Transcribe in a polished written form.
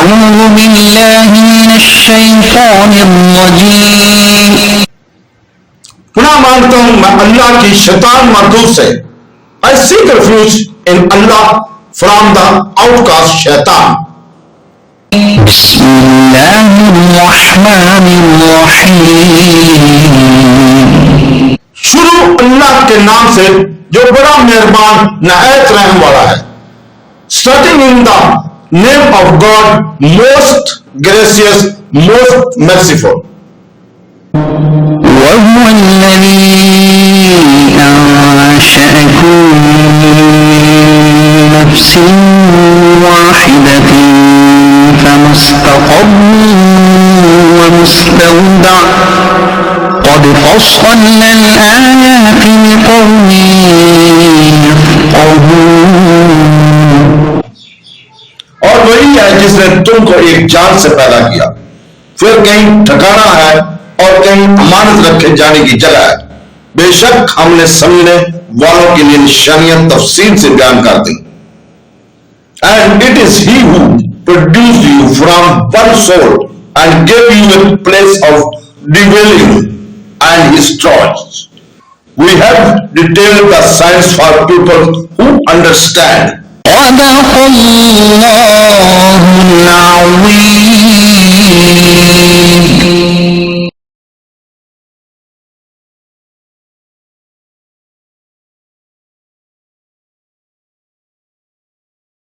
أعوذ بالله من الشيطان الرجيم। पुनः मानता हूं मैं अल्लाह की शैतान मरदूद से। I seek refuge in Allah from the outcast शैतान। बिस्मिल्लाहिर्रहमानिर्रहीम। शुरू अल्लाह के नाम से जो बड़ा मेहरबान नहायत रहम वाला है। Starting in the name of God, most gracious, most merciful. وهو الذي أنشأكم من نفس واحدة فمستقر ومستودع قد فصلنا الآيات لقوم يفقهون। और वही है जिसने तुमको एक जान से पैदा किया, फिर कहीं ठिकाना है और कहीं अमानत रखे जाने की जगह है। बेशक हमने समझने वालों के लिए निशानियां तफसील से बयान कर दी। And it is he who produced you from one soul and gave you a place of dwelling and his choice. We have detailed the science for people who understand. صدق الله العظيم।